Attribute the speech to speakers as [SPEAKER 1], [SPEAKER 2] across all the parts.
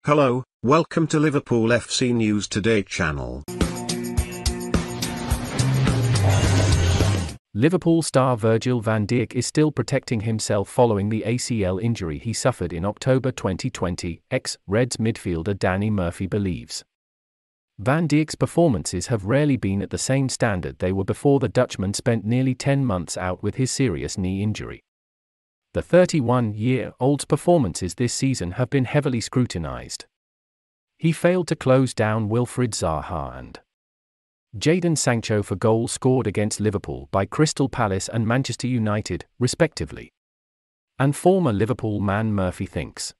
[SPEAKER 1] Hello, welcome to Liverpoolfc News Today channel.
[SPEAKER 2] Liverpool star Virgil van Dijk is still protecting himself following the ACL injury he suffered in October 2020, ex-Reds midfielder Danny Murphy believes. Van Dijk's performances have rarely been at the same standard they were before the Dutchman spent nearly 10 months out with his serious knee injury. The 31-year-old's performances this season have been heavily scrutinized. He failed to close down Wilfried Zaha and Jadon Sancho for goals scored against Liverpool by Crystal Palace and Manchester United, respectively. And former Liverpool man Murphy thinks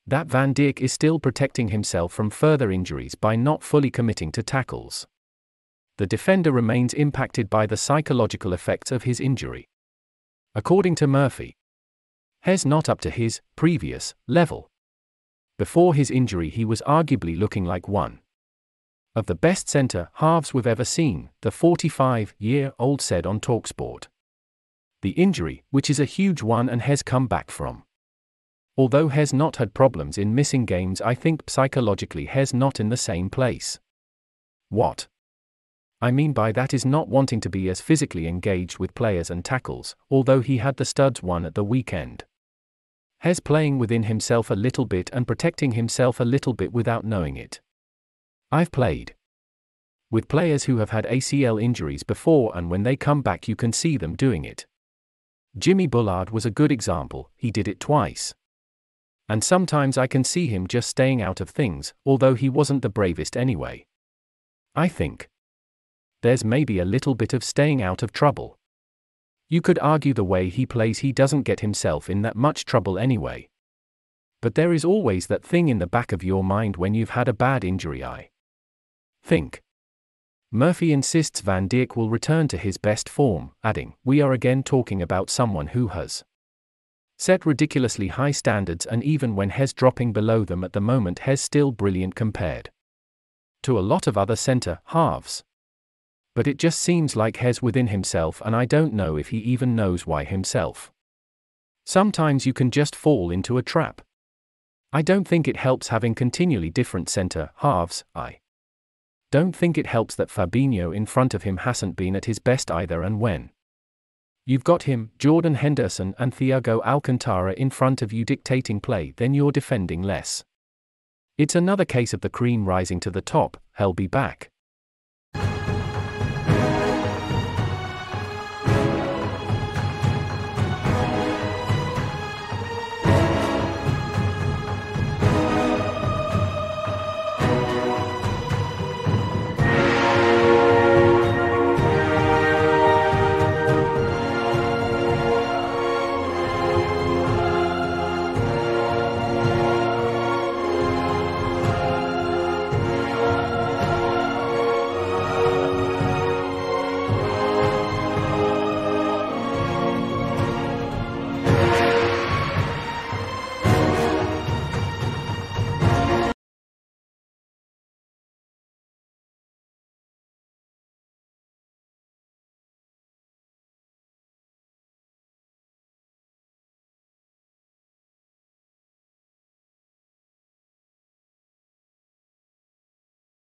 [SPEAKER 2] that Van Dijk is still protecting himself from further injuries by not fully committing to tackles. The defender remains impacted by the psychological effects of his injury. According to Murphy, he's not up to his previous level. Before his injury he was arguably looking like one of the best centre-halves we've ever seen, the 45-year-old said on TalkSport. The injury, which is a huge one and has come back from. Although has not had problems in missing games, I think psychologically has not in the same place. What I mean by that is not wanting to be as physically engaged with players and tackles, although he had the studs one at the weekend. Has playing within himself a little bit and protecting himself a little bit without knowing it. I've played with players who have had ACL injuries before, and when they come back you can see them doing it. Jimmy Bullard was a good example, he did it twice. And sometimes I can see him just staying out of things, although he wasn't the bravest anyway. I think there's maybe a little bit of staying out of trouble. You could argue the way he plays he doesn't get himself in that much trouble anyway. But there is always that thing in the back of your mind when you've had a bad injury, I think. Murphy insists Van Dijk will return to his best form, adding, "We are again talking about someone who has set ridiculously high standards, and even when he's dropping below them at the moment he's still brilliant compared to a lot of other centre-halves. But it just seems like he's within himself, and I don't know if he even knows why himself. Sometimes you can just fall into a trap. I don't think it helps having continually different centre-halves. I don't think it helps that Fabinho in front of him hasn't been at his best either, and when you've got him, Jordan Henderson and Thiago Alcantara in front of you dictating play, then you're defending less. It's another case of the cream rising to the top. He'll be back.